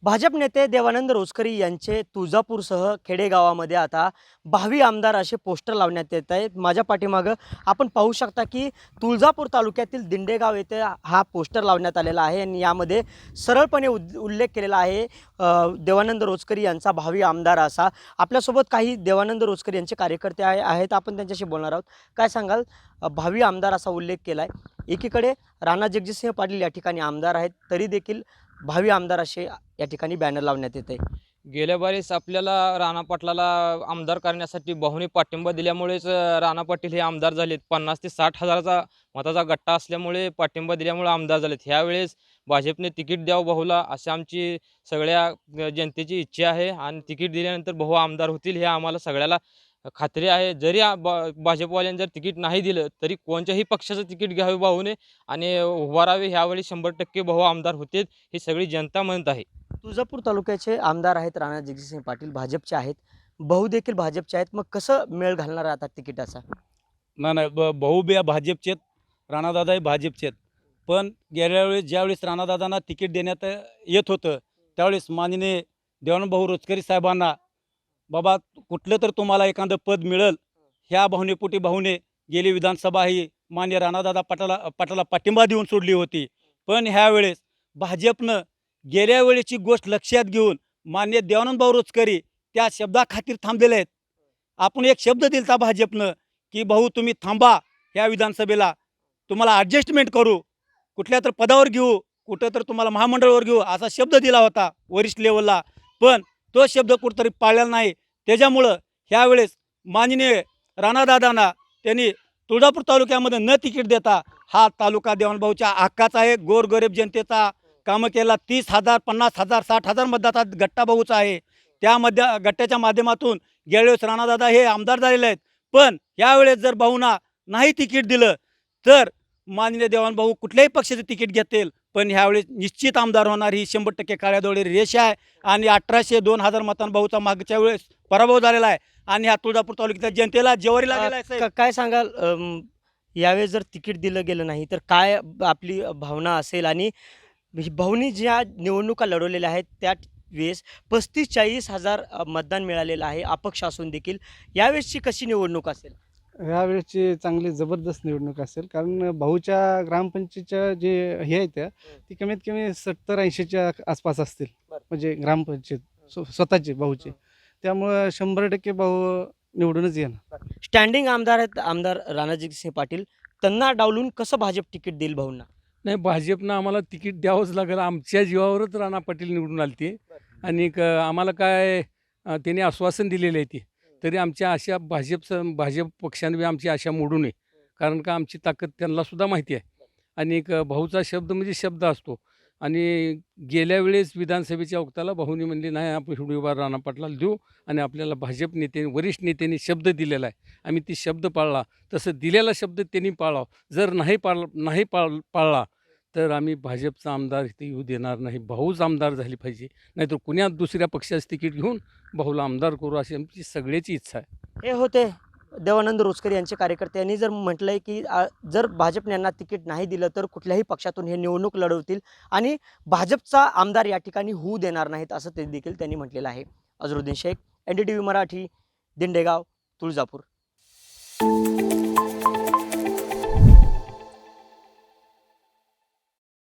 भाजप नेते देवानंद रोचकरी यांचे तुळजापूरसह खेडेगावामध्ये आता भावी आमदार असे पोस्टर लावण्यात येत आहेत। माझ्या पाठीमागं आपण पाहू शकता की तुळजापूर तालुक्यातील दिंडेगाव येथे हा पोस्टर लावण्यात आलेला आहे आणि यामध्ये सरळपणे उल्लेख केलेला आहे देवानंद रोचकरी यांचा भावी आमदार असा। आपल्यासोबत काही देवानंद रोचकरी यांचे कार्यकर्ते आहेत, आपण त्यांच्याशी बोलणार आहोत। काय सांगाल, भावी आमदार असा उल्लेख केला आहे। एकीकडे राणा जगजितसिंह पाटील या ठिकाणी आमदार आहेत, तरी देखील भावी आमदार असे या ठिकाणी बॅनर लावण्यात येत आहे। गेल्या बारीस आपल्याला राणा पाटलाला आमदार करण्यासाठी बहुनी पाठिंबा दिल्यामुळेच राणा पाटील हे आमदार झालेत। 50 ते 60 हजाराचा मताचा गट्टा असल्यामुळे पाठिंबा दिल्यामुळे आमदार झालेत। ह्यावेळेस भाजपने तिकीट द्यावं भाऊला अशी आमची सगळ्या जनतेची इच्छा आहे आणि तिकीट दिल्यानंतर भाऊ आमदार होतील हे आम्हाला सगळ्याला खात्री आहे। जरी भाजपवाल्यांनी जर तिकीट नाही दिलं तरी कोणत्याही पक्षाचं तिकीट घ्यावे भाऊने आणि उभा राहावे। ह्यावेळी 100% भाऊ आमदार होतील ही सगळी जनता म्हणत आहे। तुळजापूर तालुक्याचे आमदार आहेत राणा जगजितसिंह पाटील, भाजपचे आहेत, भाऊ देखील भाजपचे आहेत। मग कसं मेळ घालणार आता तिकिटाचा? नाही भाऊ बी भाजपचे आहेत, राणादादाही भाजपचे आहेत। पण गेल्या वेळेस ज्यावेळेस राणादादांना तिकीट देण्यात येत होतं त्यावेळेस माननीय देवानंद भाऊ रोचकरी साहेबांना बाबा कुठलं तर तुम्हाला एखादं पद मिळेल ह्या भावनेपोटी भाऊने गेली विधानसभा ही मान्य राणादादा पाटलाला पाठिंबा देऊन सोडली होती। पण ह्यावेळेस भाजपनं गेल्या वेळेची गोष्ट लक्षात घेऊन मान्य देवानंद भाऊ रोचकरी त्या शब्दाखातीर थांबलेले आहेत। आपण एक शब्द दिलता भाजपनं की भाऊ तुम्ही थांबा, ह्या विधानसभेला तुम्हाला ॲडजस्टमेंट करू, कुठल्या तर पदावर घेऊ, कुठं तर तुम्हाला महामंडळावर घेऊ असा शब्द दिला होता वरिष्ठ लेवलला। पण तो शब्द कुठंतरी पाळलेला नाही। त्याच्यामुळं ह्यावेळेस माननीय राणादादांना त्यांनी तुळजापूर तालुक्यामध्ये न तिकीट देता हा तालुका देवानभाऊच्या हक्काचा आहे, गोरगरीब जनतेचा कामं केला। 30,000, 50,000, 60,000 मतदाता गट्टा भाऊचा आहे। त्यामध्ये गट्ट्याच्या माध्यमातून गेल्यावेळेस राणादादा हे आमदार झालेले आहेत। पण यावेळेस जर भाऊंना नाही तिकीट दिलं तर माननीय देवानभाऊ कुठल्याही पक्षाचं तिकीट घेतील, पण ह्यावेळेस निश्चित आमदार होणार ही 100% काळ्यादोडी रेष आहे। आणि 1800-2000 मतांना भाऊचा मागच्या वेळेस पराभव झालेला आहे आणि ह्या तुळजापूर तालुक्याच्या जनतेला जेवारी लागलेला आहे। काय सांगाल, यावेळेस जर तिकीट दिलं गेलं नाही तर काय आपली भावना असेल? आणि भाऊनी ज्या निवडणुका लढवलेल्या आहेत त्या वेळेस 35-40 हजार मतदान मिळालेलं आहे अपक्ष असून देखील। यावेळेसची कशी निवडणूक असेल? यावेळेची चांगली जबरदस्त निवडणूक असेल, कारण भाऊच्या ग्रामपंचायतच्या जे हे आहेत त्या ती कमीत कमी 70-80च्या आसपास असतील, म्हणजे ग्रामपंचायत स्वतःचे भाऊचे। त्यामुळं 100% भाऊ निवडूनच येणार। स्टँडिंग आमदार आहेत आमदार राणा जगजितसिंह पाटील, त्यांना डावलून कसं भाजप तिकीट देईल भाऊंना? नाही, भाजपनं आम्हाला तिकीट द्यावंच लागेल। आमच्या जीवावरच राणा पाटील निवडून आली ती आणि आम्हाला काय त्यांनी आश्वासन दिलेलं आहे ती, तरी आमच्या आशा भाजप पक्षाने आमची आशा मोडू नये, कारण का आमची ताकद त्यांनासुद्धा माहिती आहे। आणि भाऊचा शब्द म्हणजे शब्द असतो। आणि गेल्या वेळेस विधानसभेच्या वक्ताला भाऊनी म्हणली नाही आपण हिडीवार राणा पाटलाला देऊ आणि आपल्याला भाजप नेते वरिष्ठ नेत्यांनी शब्द दिलेला आहे, आम्ही ती शब्द पाळला, तसं दिलेला शब्द त्यांनी पाळावा। जर नाही पाळला तर आम्ही भाजपचा आमदार इथे येऊ देणार नाही। भाऊच आमदार झाली पाहिजे, नाहीतर कुण्या दुसऱ्या पक्षाचं तिकीट घेऊन भाऊला आमदार करू अशी आमची सगळ्याची इच्छा आहे। हे होते देवानंद रोचकरी यांचे कार्यकर्ते। यांनी जर म्हटलंय की जर भाजपने यांना तिकीट नाही दिलं तर कुठल्याही पक्षातून हे निवडणूक लढवतील आणि भाजपचा आमदार या ठिकाणी होऊ देणार नाहीत, असं ते देखील त्यांनी म्हटलेलं आहे। अझरुद्दीन शेख, NDTV मराठी, दिंडेगाव, तुळजापूर।